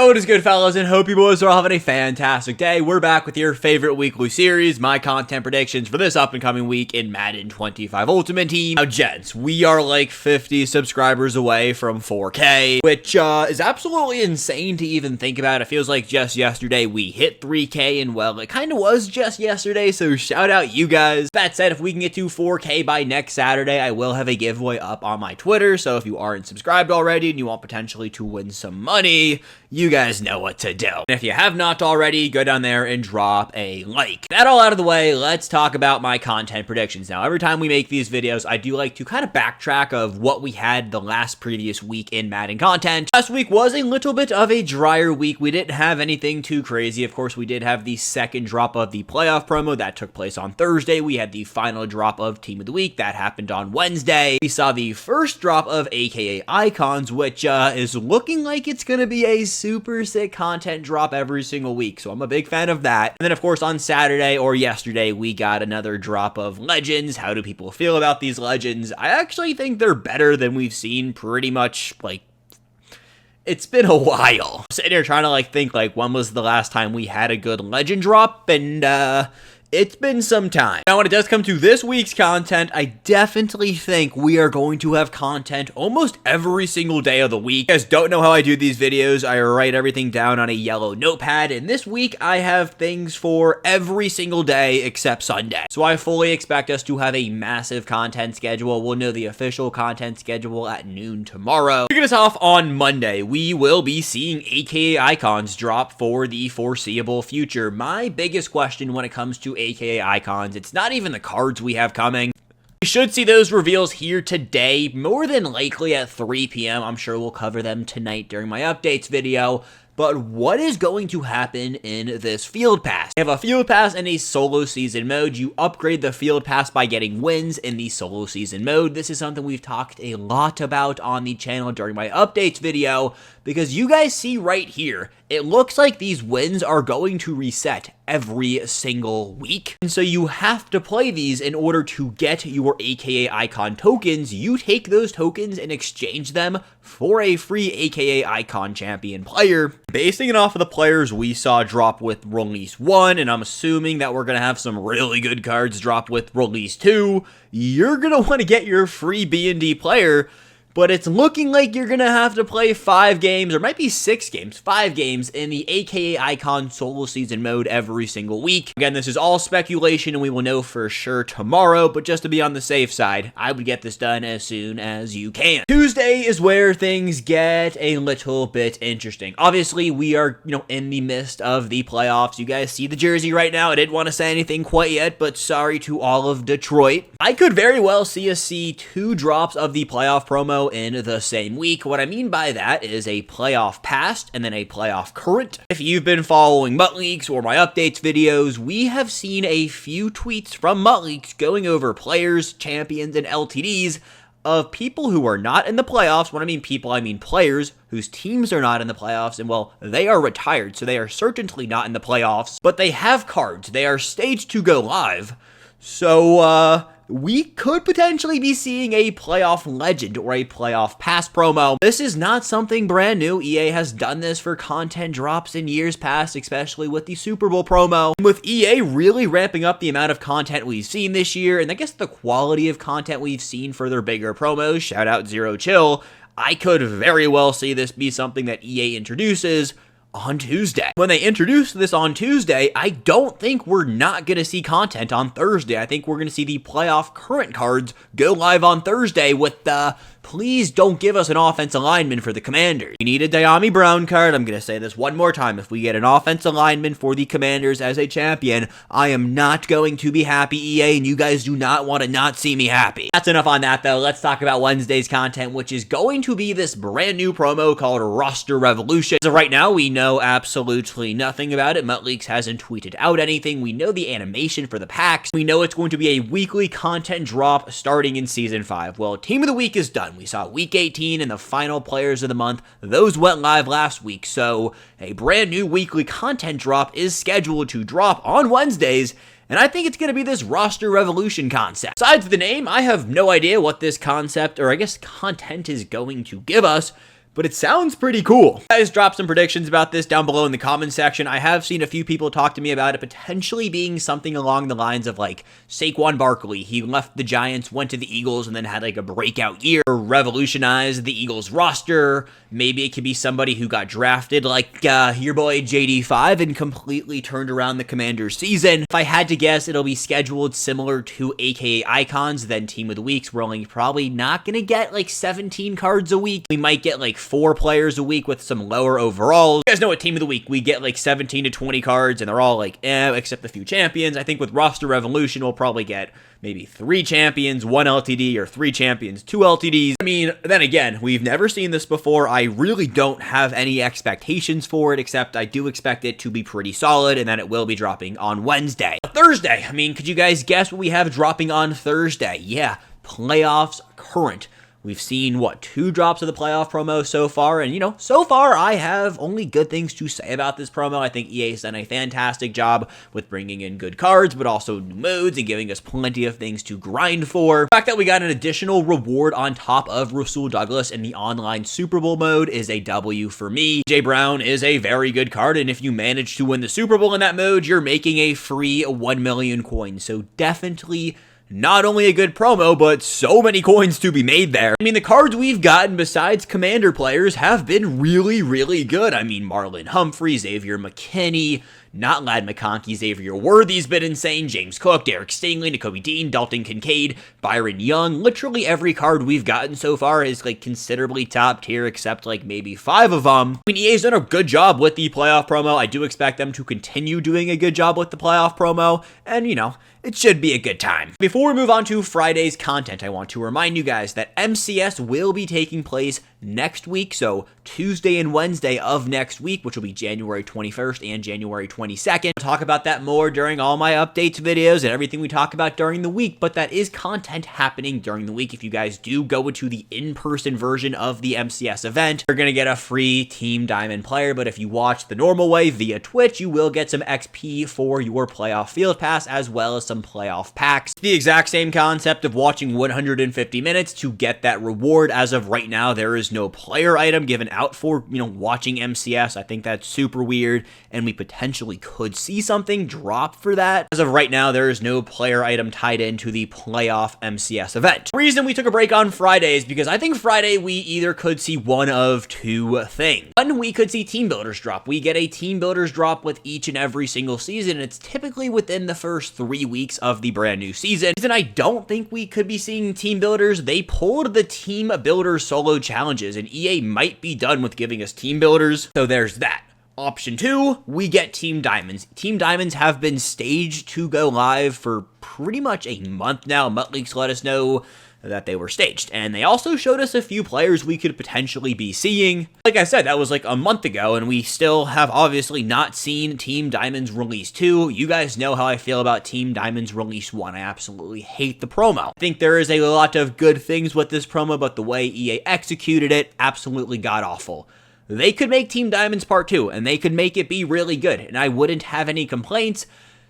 Yo, what is good, fellas, and hope you boys are all having a fantastic day. We're back with your favorite weekly series, my content predictions for this up-and-coming week in Madden 25 Ultimate Team. Now, gents, we are like 50 subscribers away from 4K, which is absolutely insane to even think about. It feels like just yesterday we hit 3K, and well, it kind of was just yesterday, so shout out you guys. That said, if we can get to 4K by next Saturday, I will have a giveaway up on my Twitter, so if you aren't subscribed already and you want potentially to win some money, you guys know what to do. And if you have not already, go down there and drop a like. That all out of the way, let's talk about my content predictions. Now, every time we make these videos, I do like to kind of backtrack of what we had the last previous week in Madden content. Last week was a little bit of a drier week. We didn't have anything too crazy. Of course, we did have the second drop of the playoff promo that took place on Thursday. We had the final drop of Team of the Week that happened on Wednesday. We saw the first drop of AKA Icons, which is looking like it's going to be a super sick content drop every single week, so I'm a big fan of that. And then, of course, on Saturday or yesterday, we got another drop of Legends. How do people feel about these Legends? I actually think they're better than we've seen pretty much, like, it's been a while. I'm sitting here trying to, like, think, like, when was the last time we had a good Legend drop, and, it's been some time. Now, when it does come to this week's content, I definitely think we are going to have content almost every single day of the week. You guys don't know how I do these videos. I write everything down on a yellow notepad, and this week I have things for every single day except Sunday. So I fully expect us to have a massive content schedule. We'll know the official content schedule at noon tomorrow. Kicking us off on Monday, we will be seeing AKA Icons drop for the foreseeable future. My biggest question when it comes to AKA Icons, it's not even the cards we have coming. We should see those reveals here today, more than likely at 3 p.m. I'm sure we'll cover them tonight during my updates video. But what is going to happen in this Field Pass? You have a Field Pass and a solo season mode. You upgrade the Field Pass by getting wins in the solo season mode. This is something we've talked a lot about on the channel during my updates video, because you guys see right here, it looks like these wins are going to reset every single week. And so you have to play these in order to get your AKA Icon tokens. You take those tokens and exchange them for a free AKA Icon champion player. Basing it off of the players we saw drop with Release 1, and I'm assuming that we're going to have some really good cards drop with Release 2, you're going to want to get your free B&D player. But it's looking like you're going to have to play 5 games, or might be 6 games, 5 games in the AKA Icon solo season mode every single week. Again, this is all speculation and we will know for sure tomorrow, but just to be on the safe side, I would get this done as soon as you can. Tuesday is where things get a little bit interesting. Obviously, we are, in the midst of the playoffs. You guys see the jersey right now. I didn't want to say anything quite yet, but sorry to all of Detroit. I could very well see us see 2 drops of the playoff promo in the same week. What I mean by that is a playoff past and then a playoff current. If you've been following Mutt Leaks or my updates videos, we have seen a few tweets from Mutt Leaks going over players, champions, and LTDs of people who are not in the playoffs. When I mean people, I mean players whose teams are not in the playoffs, and well, they are retired, so they are certainly not in the playoffs, but they have cards. They are staged to go live. So, we could potentially be seeing a playoff legend or a playoff pass promo. This is not something brand new. EA has done this for content drops in years past, especially with the Super Bowl promo. With EA really ramping up the amount of content we've seen this year, and I guess the quality of content we've seen for their bigger promos, shout out Zero Chill, I could very well see this be something that EA introduces on Tuesday. When they introduce this on Tuesday, I don't think we're not going to see content on Thursday. I think we're going to see the playoff current cards go live on Thursday with the please don't give us an offensive lineman for the Commanders. We need a Diami Brown card. I'm going to say this one more time. If we get an offensive lineman for the Commanders as a champion, I am not going to be happy, EA, and you guys do not want to not see me happy. That's enough on that, though. Let's talk about Wednesday's content, which is going to be this brand new promo called Roster Revolution. So right now, we know absolutely nothing about it. Mutt Leaks hasn't tweeted out anything. We know the animation for the packs. We know it's going to be a weekly content drop starting in Season 5. Well, Team of the Week is done. We saw Week 18 and the final Players of the Month. Those went live last week, so a brand new weekly content drop is scheduled to drop on Wednesdays, and I think it's going to be this Roster Revolution concept. Besides the name, I have no idea what this concept, or I guess content, is going to give us, but it sounds pretty cool. Guys, drop some predictions about this down below in the comment section. I have seen a few people talk to me about it potentially being something along the lines of like Saquon Barkley. He left the Giants, went to the Eagles, and then had like a breakout year, revolutionized the Eagles roster. Maybe it could be somebody who got drafted like your boy JD5 and completely turned around the Commanders season. If I had to guess, it'll be scheduled similar to AKA Icons, then Team of the Weeks. We're only probably not going to get like 17 cards a week. We might get like 4 players a week with some lower overalls. You guys know what Team of the Week, we get like 17 to 20 cards and they're all like except a few champions. I think with Roster Revolution, we'll probably get maybe 3 champions, 1 LTD, or 3 champions, 2 LTDs. I mean, then again, we've never seen this before. I really don't have any expectations for it, except I do expect it to be pretty solid, and then it will be dropping on Wednesday. Thursday, I mean, could you guys guess what we have dropping on Thursday? Yeah, playoffs current. We've seen, 2 drops of the playoff promo so far, and, so far I have only good things to say about this promo. I think EA's done a fantastic job with bringing in good cards, but also new modes and giving us plenty of things to grind for. The fact that we got an additional reward on top of Rasul Douglas in the online Super Bowl mode is a W for me. J. Brown is a very good card, and if you manage to win the Super Bowl in that mode, you're making a free 1 million coins, so definitely not only a good promo, but so many coins to be made there. I mean, the cards we've gotten besides Commander players have been really, really good. I mean, Marlon Humphrey, Xavier McKinney, not Lad McConkey, Xavier Worthy's been insane, James Cook, Derek Stingley, Nakobe Dean, Dalton Kincaid, Byron Young. Literally every card we've gotten so far is like considerably top tier, except like maybe 5 of them. I mean, EA's done a good job with the playoff promo. I do expect them to continue doing a good job with the playoff promo, and it should be a good time. Before we move on to Friday's content, I want to remind you guys that MCS will be taking place next week, so Tuesday and Wednesday of next week, which will be January 21st and January 22nd. I'll talk about that more during all my updates videos and everything we talk about during the week, but that is content happening during the week. If you guys do go into the in-person version of the MCS event, you're going to get a free Team Diamond player, but if you watch the normal way via Twitch, you will get some XP for your playoff field pass as well as some playoff packs. The exact same concept of watching 150 minutes to get that reward. As of right now, there is no player item given out for, watching MCS. I think that's super weird, and we potentially could see something drop for that. As of right now, there is no player item tied into the playoff MCS event. The reason we took a break on Friday is because I think Friday we either could see one of 2 things. One, we could see team builders drop. We get a team builders drop with each and every single season, and it's typically within the first 3 weeks of the brand new season. And I don't think we could be seeing team builders. They pulled the team builder solo challenges, and EA might be done with giving us team builders, so there's that. Option 2, we get Team Diamonds. Team Diamonds have been staged to go live for pretty much a month now. MutLeaks let us know that they were staged, and they also showed us a few players we could potentially be seeing. Like I said, that was like a month ago, and we still have obviously not seen Team Diamonds Release 2. You guys know how I feel about Team Diamonds Release 1. I absolutely hate the promo. I think there is a lot of good things with this promo, but the way EA executed it, absolutely god-awful. They could make Team Diamonds Part 2, and they could make it be really good, and I wouldn't have any complaints,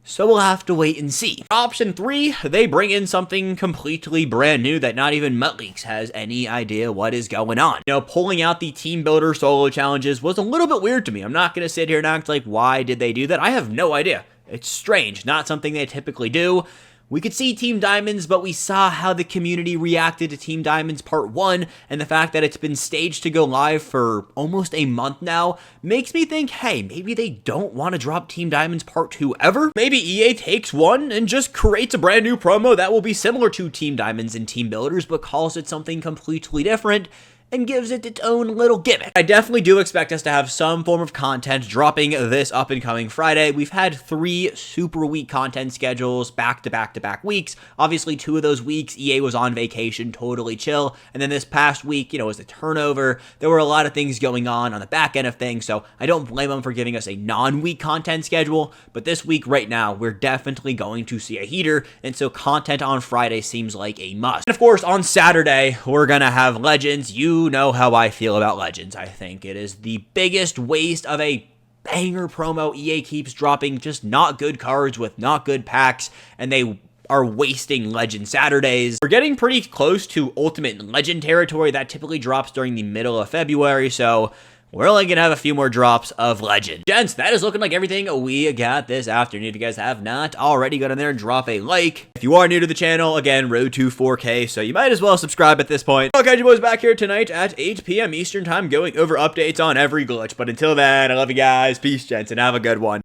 so we'll have to wait and see. Option 3, they bring in something completely brand new that not even MutLeaks has any idea what is going on. Pulling out the team builder solo challenges was a little bit weird to me. I'm not going to sit here and act like, why did they do that? I have no idea. It's strange, not something they typically do. We could see Team Diamonds, but we saw how the community reacted to Team Diamonds Part 1, and the fact that it's been staged to go live for almost a month now makes me think, hey, maybe they don't want to drop Team Diamonds Part 2 ever? Maybe EA takes one and just creates a brand new promo that will be similar to Team Diamonds and Team Builders, but calls it something completely different and gives it its own little gimmick. I definitely do expect us to have some form of content dropping this up and coming Friday. We've had 3 super week content schedules back to back to back weeks. Obviously 2 of those weeks EA was on vacation, totally chill, and then this past week, was a turnover. There were a lot of things going on the back end of things, so I don't blame them for giving us a non-week content schedule, but this week right now, we're definitely going to see a heater, and so content on Friday seems like a must. And of course, on Saturday, we're gonna have Legends. You know how I feel about Legends. I think it is the biggest waste of a banger promo. EA keeps dropping just not good cards with not good packs, and they are wasting Legend Saturdays. We're getting pretty close to Ultimate Legend territory. That typically drops during the middle of February, so we're only going to have a few more drops of Legend. Gents, that is looking like everything we got this afternoon. If you guys have not already, go down there and drop a like. If you are new to the channel, again, road to 4K, so you might as well subscribe at this point. I'll catch you boys back here tonight at 8 p.m. Eastern time, going over updates on every glitch. But until then, I love you guys. Peace, gents, and have a good one.